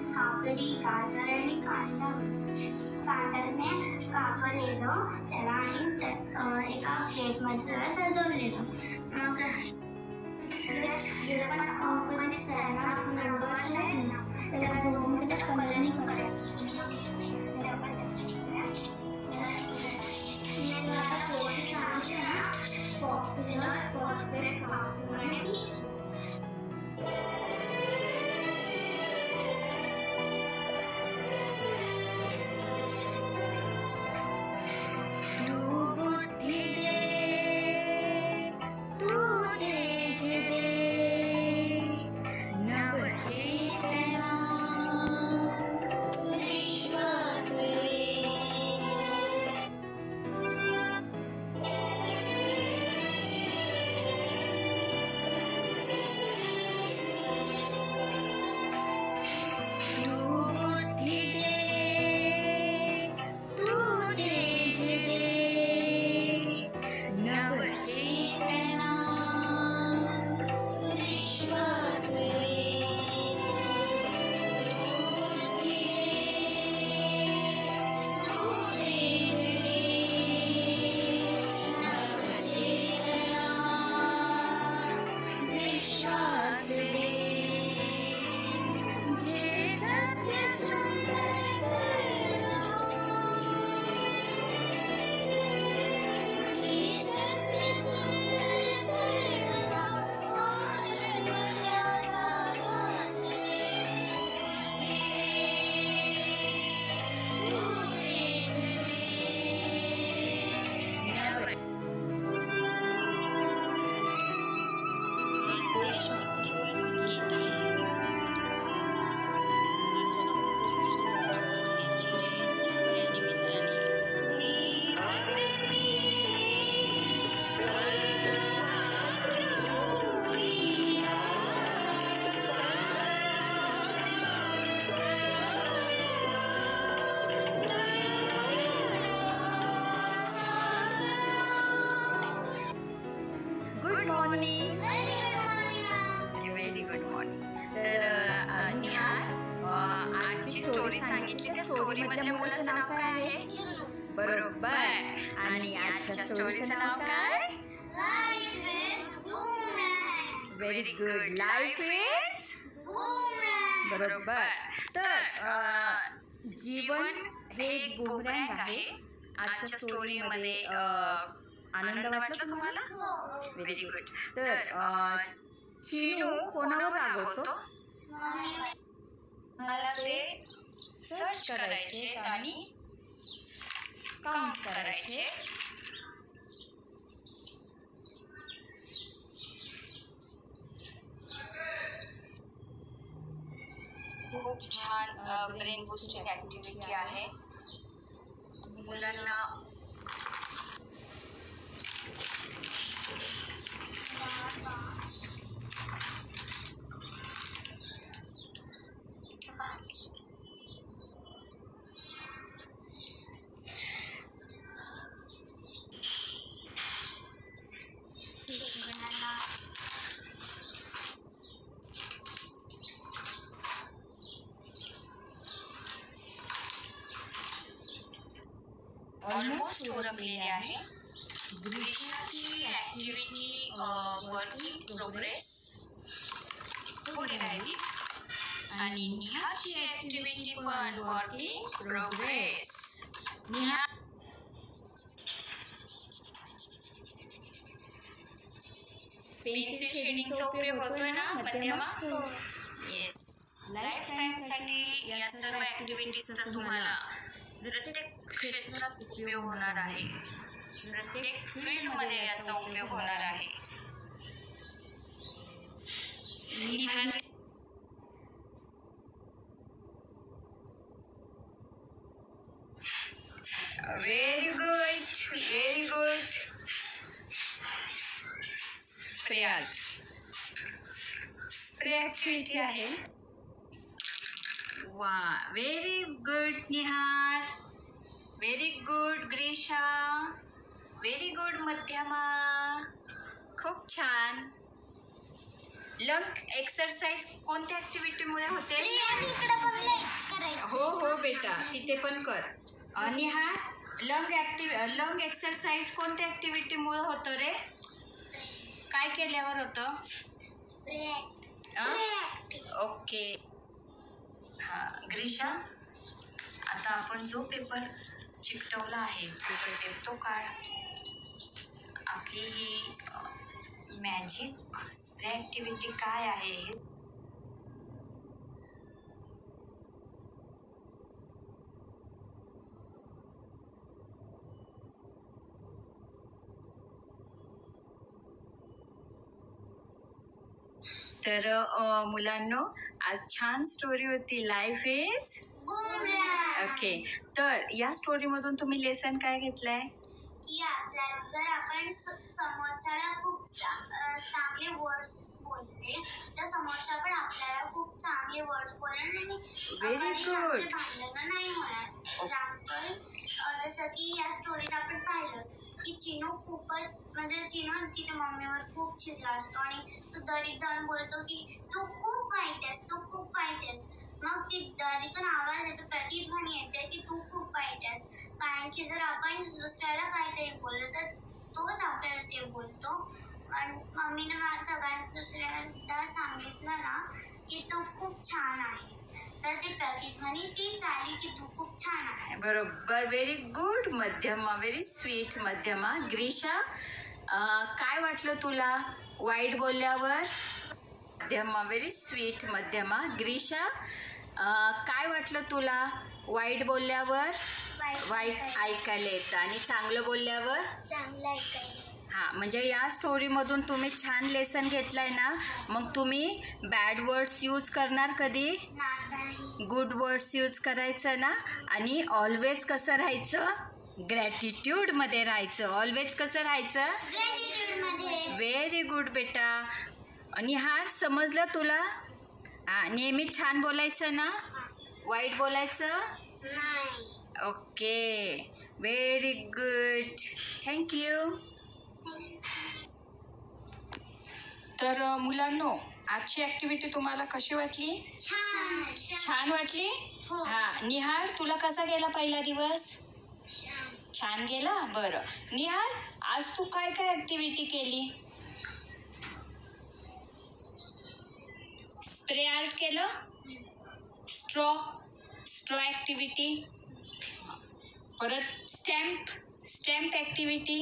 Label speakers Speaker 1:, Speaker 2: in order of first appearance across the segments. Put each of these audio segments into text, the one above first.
Speaker 1: काकडी, गाजर आणि कांद्याने कापलेलं त्याला आणि एका प्लेटमध्ये त्याला सजवलेलं. मग आपण रंगवाश आहे ना त्याला जोडून त्याला कलरिंग करायचं. पॉप्युलर परफेक्ट पॉप्युलर आणि पीसफुल.
Speaker 2: Very good morning. तर निहार, आजची स्टोरी सांगितली. त्या स्टोरी मध्ये मुलाचं नाव काय आहे? बरोबर. आणि आजच्या स्टोरीचं नाव काय? Very good. लाईफ इज बरोबर. तर जीवन हे एक बुमरँग आहे. आजच्या स्टोरीमध्ये आनंद वाटला तुम्हाला? Very good. तर चिनू कोणावर रागवतो? मला ते सर्च करायचे आणि काउंट करायचे. खूप छान ब्रेन बूस्टिंग ॲक्टिव्हिटी आहे. मुलांना ऑलमोस्ट ओळखलेले आहे. ग्रीष्माची ॲक्टिव्हिटी वर्किंग प्रोग्रेस पुढे राहिली आणि निहाची ॲक्टिव्हिटी पण वर्किंग प्रोग्रेस. निहा पेन्सिल शेडिंगचा उपयोग होतोय ना मध्यमा? येस. लाईफ टाईमसाठी या सर्व ॲक्टिव्हिटीजचा तुम्हाला प्रत्येक क्षेत्रात उपयोग होणार आहे. प्रत्येक फील्डमध्ये याचा उपयोग होणार आहे. Nihal very good spray activity आहे. वा very good Nihal, very good ग्रीशा, very good मध्यमा, खूप छान. लंग एक्सरसाइज कोणत्या ऍक्टिव्हिटीमुळे होते? हो बेटा, तिथे पण कर. निहाल लंग एक्सरसाइज कोणत्या ऍक्टिव्हिटीमुळे होतं रे? काय केल्यावर होतं? ओके. हा ग्रीशा, आता आपण जो पेपर चिकटवला आहे पेपर टेप तो काढ. आपली ही मॅजिक स्प्रे ऍक्टिव्हिटी काय आहे? तर मुलांनो, आज छान स्टोरी होती, लाईफ इज ओके. तर या स्टोरीमधून तुम्ही लेसन काय घेतलंय?
Speaker 1: की आपल्याला जर आपण समोरच्याला खूप चांगले वर्ड्स बोलले तर समोरचा पण आपल्याला खूप चांगले वर्ड्स बोलेल आणि
Speaker 2: व्हेरी गुड.
Speaker 1: भांडणं नाही होणार. एक्झाम्पल जसं की या स्टोरीत आपण पाहिलंच की चिनू खूपच म्हणजे चिनू तिच्या मम्मीवर खूप चिडला असतो आणि तो दरीत जाऊन बोलतो की तू खूप वाईट आहेस, तू खूप वाईट आहेस. मग ती दरीतून आवाज येतो, प्रतिध्वनी येते की तू खूप वाईट आहेस. कारण की जर आपण दुसऱ्याला काहीतरी बोललं तर तोच आपल्याला ते बोलतो. आणि मम्मीनं सगळ्यात दुसऱ्याला सांगितलं ना की तू खूप छान आहेस, तर ती प्रतिध्वनी तीच आली की तू खूप छान आहेस.
Speaker 2: बरोबर, व्हेरी गुड मध्यमा, व्हेरी स्वीट मध्यमा. ग्रीशा, काय वाटलं तुला वाईट बोलल्यावर? मध्यमा, व्हेरी स्वीट मध्यमा. ग्रीशा, काय वाटलं तुला वाईट बोलल्यावर? वाईट ऐकायला येतं आणि चांगलं बोलल्यावर?
Speaker 1: चांगलं ऐकायला.
Speaker 2: हा, म्हणजे या स्टोरीमधून तुम्ही छान लेसन घेतलाय ना. मग तुम्ही बॅड वर्ड्स यूज करणार कधी?
Speaker 1: नाही.
Speaker 2: गुड वर्ड्स यूज करायचं ना. आणि ऑलवेज कसं राहायचं? ग्रॅटिट्यूडमध्ये राहायचं. ऑलवेज कसं राहायचं?
Speaker 1: ग्रॅटिट्यूडमध्ये.
Speaker 2: व्हेरी गुड बेटा. निहार, समजलं तुला? हा, नेहमी छान बोलायचं ना, वाईट बोलायचं
Speaker 1: नाही.
Speaker 2: Okay, very good, thank you. तर मुलांनो, आजची ऍक्टिव्हिटी तुम्हाला कशी वाटली? छान वाटली?
Speaker 1: हो.
Speaker 2: हा निहार, तुला कसा गेला पहिला दिवस? छान गेला. बरं निहार, आज तू काय काय ऍक्टिव्हिटी केली? स्प्रे आर्ट केलं, स्ट्रॉ ऍक्टिव्हिटी, परत stamp activity,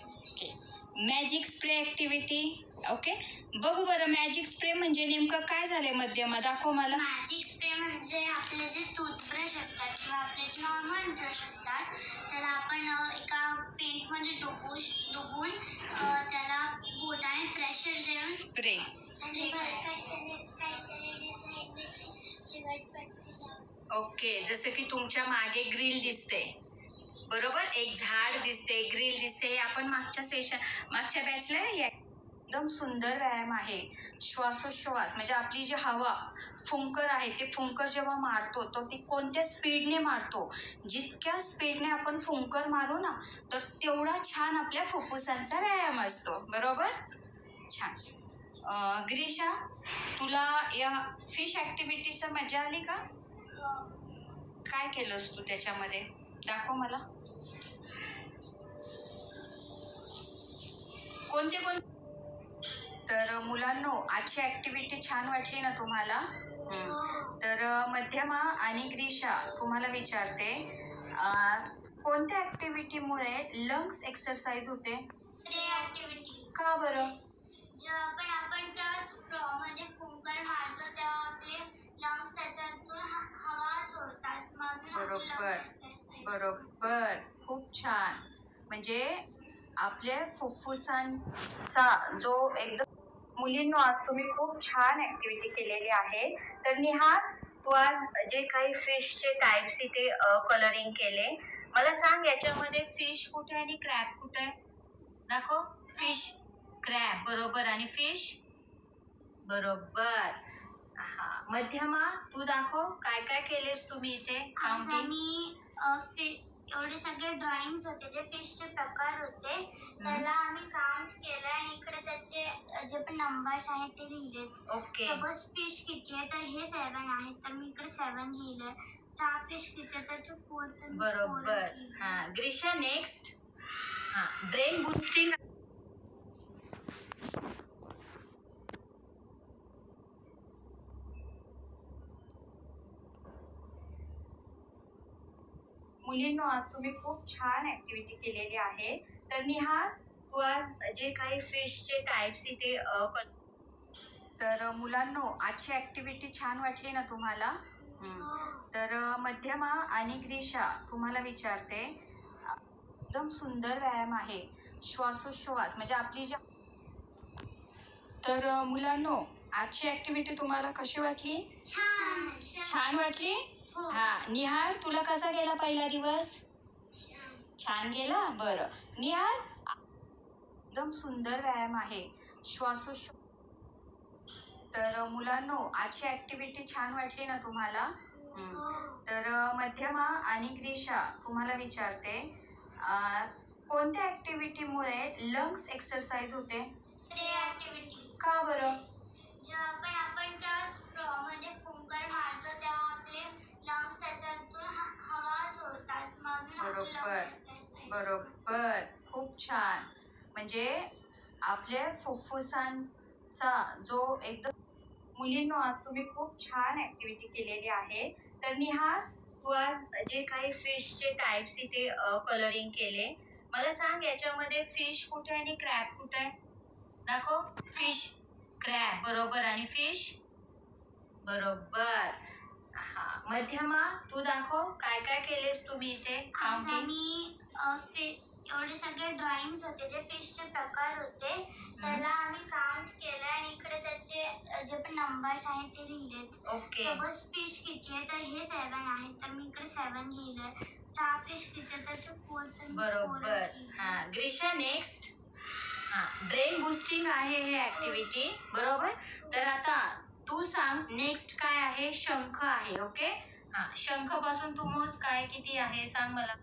Speaker 2: okay, magic spray activity. Okay, बघू बरं मॅजिक स्प्रे म्हणजे नेमकं काय झालंय मध्यमा, दाखव मला.
Speaker 1: मॅजिक स्प्रे म्हणजे आपले जे टूथब्रश असतात किंवा आपले जे नॉर्मल ब्रश असतात त्याला आपण एका पेंटमध्ये डुबून त्याला बोटाने प्रेशर देऊन
Speaker 2: स्प्रे. ओके, जसं की तुमच्या मागे ग्रिल दिसते, बरोबर, एक झाड दिसते, ग्रिल दिसते. हे आपण मागच्या बॅचला एकदम सुंदर व्यायाम आहे. श्वासोश्वास म्हणजे आपली जी हवा फुंकर आहे ते फुंकर जेव्हा मारतो तर ती कोणत्या स्पीडने मारतो, जितक्या स्पीडने आपण फुंकर मारू ना तर तेवढा छान आपल्या फुफ्फुसांचा व्यायाम असतो, बरोबर. छान. ग्रीशा, तुला या फिश ऍक्टिव्हिटीचं मजा आली का? काय केलंस तू त्याच्यामध्ये, दाखव मला. कोणते? तर मुलांनो, आजची ऍक्टिव्हिटी छान वाटली ना तुम्हाला? तर मध्यमा आणि ग्रीशा, तुम्हाला विचारते, कोणत्या ऍक्टिव्हिटीमुळे लंग्स एक्सरसाइज होते?
Speaker 1: Spray activity.
Speaker 2: का बरं?
Speaker 1: जेव्हा आपण त्या स्ट्रॉमध्ये फुंकर मारतो तेव्हा आपले लंग्स त्याच्यातून हवा सोडतात.
Speaker 2: बरोबर, खूप छान. म्हणजे आपल्या फुफ्फुसांचा जो एकदम मुलींनो, आज तुम्ही खूप छान ऍक्टिव्हिटी केलेली आहे. तर निहार, तू आज जे काही फिशचे टाइप्स इथे कलरिंग केले, मला सांग याच्यामध्ये फिश कुठे आहे आणि क्रॅब कुठे आहे? दाखव. फिश, क्रॅब बरोबर, आणि फिश बरोबर. हा, मध्यमा तू दाखव काय काय केलेस तुम्ही इथे
Speaker 1: आज
Speaker 2: काउंटिंग.
Speaker 1: आम्ही एवढे सगळे ड्रॉइंग्स होते जे फिशचे प्रकार होते त्याला आम्ही काउंट केलं आणि इकडे त्याचे जे पण नंबर्स आहेत ते लिहिलेत.
Speaker 2: ओके,
Speaker 1: सपोज फिश किती आहे तर हे 7 आहे तर मी इकडे 7 लिहिलंय. स्टार फिश किती आहे तर ते 4 तर मी 4
Speaker 2: बरोबर. हा, ग्रीशा नेक्स्ट. हा, ब्रेन बूस्टिंग. मुलींनो, आज तुम्ही खूप छान ऍक्टिव्हिटी केलेली आहे. तर निहार, तू आज जे काही फिशचे टाइप्स इथे तर मुलांनो, आजची ऍक्टिव्हिटी छान वाटली ना तुम्हाला? तर मध्यमा आणि ग्रीशा तुम्हाला विचारते, एकदम सुंदर व्यायाम आहे, श्वासोश्वास म्हणजे आपली जी. तर मुलांनो, आजची ऍक्टिव्हिटी तुम्हाला कशी वाटली? छान वाटली?
Speaker 1: हो.
Speaker 2: हा, निहार, तुला कसा गेला पहिला दिवस? छान गेला. बरं निहार, एकदम सुंदर व्यायाम आहे, श्वासोश्वास. तर मुलांनो, आजची ऍक्टिव्हिटी छान वाटली ना तुम्हाला? तर मध्यमा आणि ग्रीशा तुम्हाला विचारते, कोणत्या ऍक्टिव्हिटीमुळे लंग्स एक्सरसाइज होते?
Speaker 1: Spray activity.
Speaker 2: का बरं?
Speaker 1: जेव्हा पण आपण त्या स्ट्रॉ मध्ये फुंकर मारतो तेव्हा आपले लंग्स त्याच्यातून हवा सोडतात म्हणून आपले
Speaker 2: बरोबर,
Speaker 1: lung exercise.
Speaker 2: बरोबर, खूप छान. म्हणजे आपल्या फुफ्फुसांचा जो एकदम. मुलींनो, आज तुम्ही खूप छान ऍक्टिव्हिटी केलेली आहे. तर निहार, तू आज जे काही फिशचे टाइप्स इथे कलरिंग केले, मला सांग याच्यामध्ये फिश कुठे आहे आणि क्रॅब कुठे आहे? दाखव. फिश, क्रॅब बरोबर, आणि फिश बरोबर. हा, मध्यमा तू दाखव काय काय केलेस तुम्ही इथे
Speaker 1: आज
Speaker 2: काउंटिंग.
Speaker 1: आम्ही एवढे सगळे ड्रॉइंग्स होते जे फिशचे प्रकार होते त्याला आम्ही काउंट केलं आणि इकडे त्याचे जे पण नंबर्स आहेत ते लिहिलेत.
Speaker 2: ओके,
Speaker 1: सपोज फिश किती आहे तर हे 7 आहे तर मी इकडे 7 लिहिलंय. स्टार फिश किती आहे तर ते 4 तर मी 4
Speaker 2: बरोबर. हा, ग्रीशा नेक्स्ट. हा, ब्रेन बूस्टिंग आहे हे ऍक्टिव्हिटी बरोबर. तर आता तू सांग नेक्स्ट काय आहे? शंख आहे. ओके. हा, शंख पासून तू मोज काय किती आहे सांग मला.